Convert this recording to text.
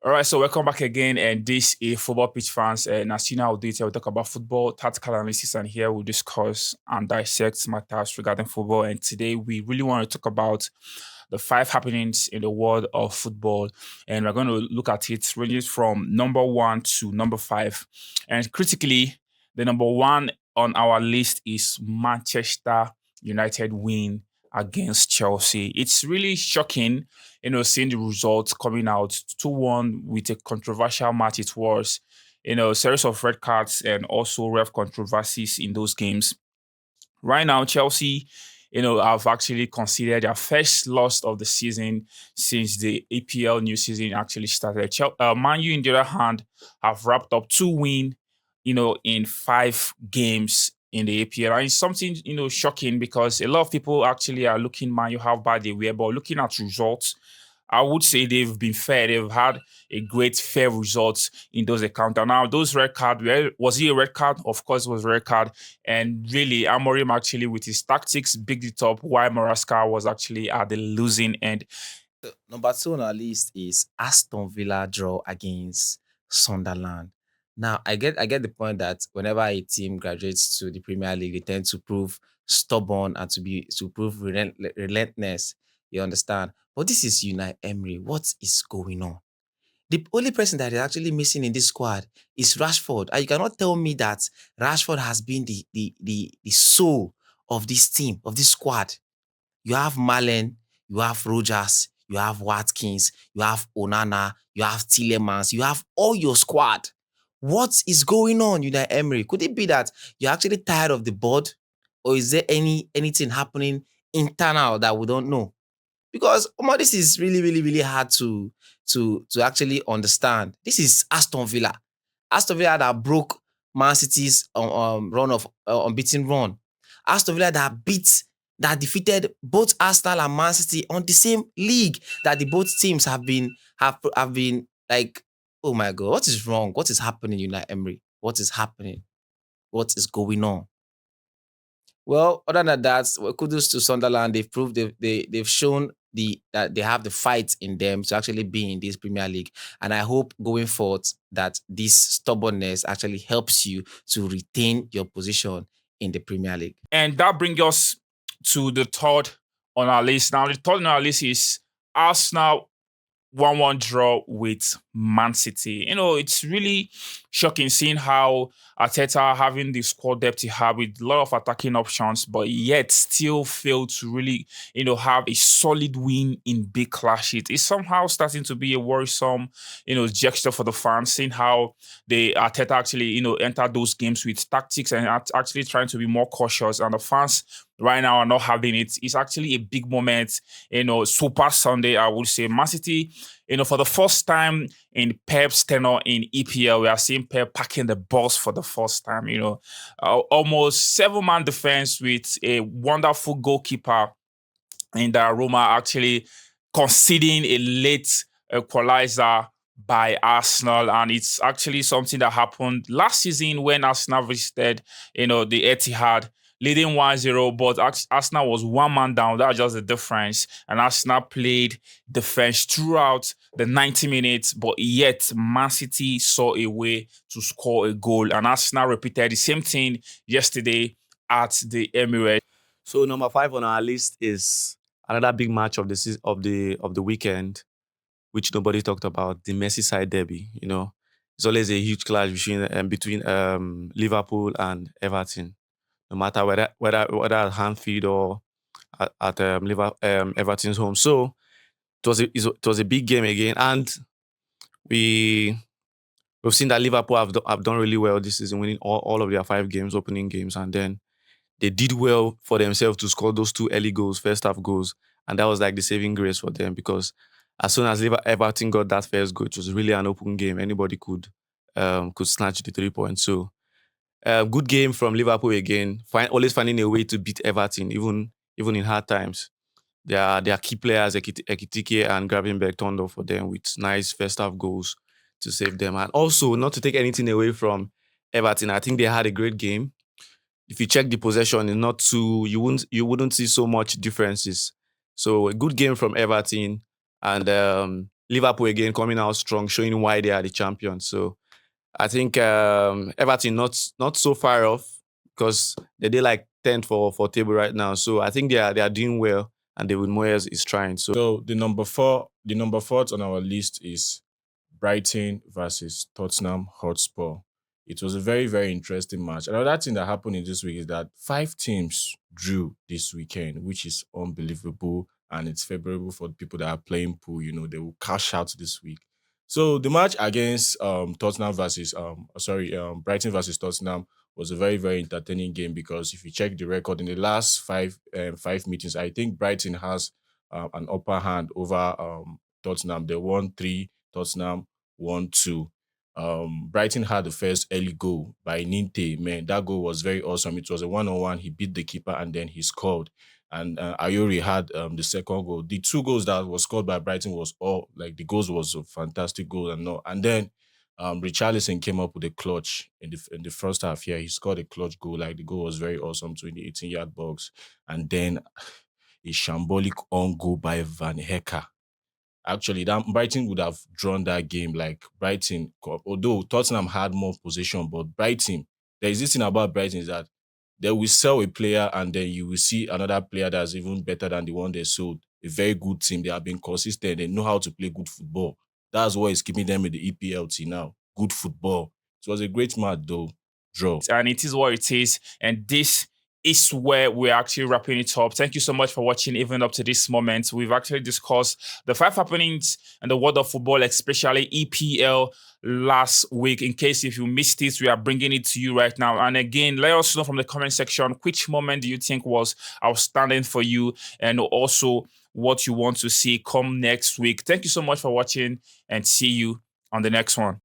All right, so welcome back again, and this is Football Pitch Fans. And as you know, I'll do it here. We'll talk about football, tactical analysis, and here we'll discuss and dissect matters regarding football. And today, we really want to talk about the five happenings in the world of football, and we're going to look at it ranging from number one to number five. And critically, the number one on our list is Manchester United win against Chelsea. It's really shocking seeing the results coming out 2-1 with a controversial match it was, a series of red cards and also ref controversies in those games. Right now, Chelsea, have actually considered their first loss of the season since the EPL new season actually started. Man U, in the other hand, have wrapped up 2 wins, in 5 games in the EPL. And it's something, shocking because a lot of people actually are looking Man U how bad they were, but looking at results, I would say they've been fair. They've had a great fair results in those accounts. And now those red card, was he a red card? Of course, it was a red card. And really, Amorim actually with his tactics bigged it up while Maraska was actually at the losing end. Number two on our list is Aston Villa draw against Sunderland. Now, I get the point that whenever a team graduates to the Premier League, they tend to prove stubborn and to prove relentless. You understand? But this is Unai Emery. What is going on? The only person that is actually missing in this squad is Rashford. And you cannot tell me that Rashford has been the soul of this team, of this squad. You have Malen, you have Rogers, you have Watkins, you have Onana, you have Tillemans, you have all your squad. What is going on, Unai Emery? Could it be that you're actually tired of the board, or is there anything happening internal that we don't know? Because this is really, really, really hard to actually understand. This is Aston Villa. Aston Villa that broke Man City's run of unbeaten run. Aston Villa that defeated both Arsenal and Man City on the same league that the both teams have been like, oh my god, what is wrong? What is happening, Unai Emery? What is happening? What is going on? Well, other than that, kudos to Sunderland. They've proved they've shown that they have the fight in them to actually be in this Premier League. And I hope going forward that this stubbornness actually helps you to retain your position in the Premier League. And that brings us to the third on our list. Now, the third on our list is Arsenal 1-1 draw with Man City. It's really shocking seeing how Arteta having the squad depth he had with a lot of attacking options, but yet still failed to really, have a solid win in big clashes. It's somehow starting to be a worrisome, gesture for the fans, seeing how the Arteta actually, entered those games with tactics and actually trying to be more cautious. And the fans right now are not having it. It's actually a big moment, Super Sunday, I would say. Man City, for the first time in Pep's tenure in EPL, we are seeing Pep packing the balls for the first time. Almost 7-man defense with a wonderful goalkeeper in the Roma actually conceding a late equalizer by Arsenal, and it's actually something that happened last season when Arsenal visited, the Etihad, leading 1-0, but Arsenal was one man down. That was just the difference. And Arsenal played defense throughout the 90 minutes, but yet Man City saw a way to score a goal. And Arsenal repeated the same thing yesterday at the Emirates. So number 5 on our list is another big match of the weekend, which nobody talked about, the Merseyside derby. It's always a huge clash between Liverpool and Everton. No matter whether at Anfield or at Everton's home. So it was a big game again, and we've seen that Liverpool have done really well this season, winning all of their 5 games, opening games, and then they did well for themselves to score those 2 early goals, first half goals, and that was like the saving grace for them, because as soon as Everton got that first goal, it was really an open game. Anybody could snatch the 3 points. So good game from Liverpool again, always finding a way to beat Everton, even in hard times. Their key players, Ekitike and Gravenberch, turned up for them with nice first half goals to save them. And also, not to take anything away from Everton, I think they had a great game. If you check the possession, it's not too, you wouldn't see so much differences. So a good game from Everton, and Liverpool again coming out strong, showing why they are the champions. So I think Everton not so far off because they're like 10th for table right now. So I think they are doing well, and David Moyes is trying. So So the number fourth on our list is Brighton versus Tottenham Hotspur. It was a very, very interesting match. Another thing that happened in this week is that 5 teams drew this weekend, which is unbelievable. And it's favorable for the people that are playing pool. They will cash out this week. So the match against Brighton versus Tottenham was a very, very entertaining game because if you check the record in the last five meetings, I think Brighton has an upper hand over Tottenham. They won 3, Tottenham 1-2. Brighton had the first early goal by Ninte. Man, that goal was very awesome. It was a one-on-one. He beat the keeper and then he scored. And Ayori had the second goal. The 2 goals that was scored by Brighton was all like the goals was a fantastic goal and all. And then Richarlison came up with a clutch in the first half. Here, he scored a clutch goal. Like the goal was very awesome too in the 18-yard box. And then a shambolic on goal by Van Hecke. Actually, that Brighton would have drawn that game. Like Brighton, although Tottenham had more possession, but Brighton, there is this thing about Brighton is that they will sell a player and then you will see another player that's even better than the one they sold. A very good team. They have been consistent. They know how to play good football. That's what is keeping them in the EPL till now. Good football. It was a great match though. Draw. And it is what it is. And this is where we're actually wrapping it up. Thank you so much for watching even up to this moment. We've actually discussed the 5 happenings in the world of football, especially EPL last week. In case if you missed it, we are bringing it to you right now. And again, let us know from the comment section which moment do you think was outstanding for you, and also what you want to see come next week. Thank you so much for watching, and see you on the next one.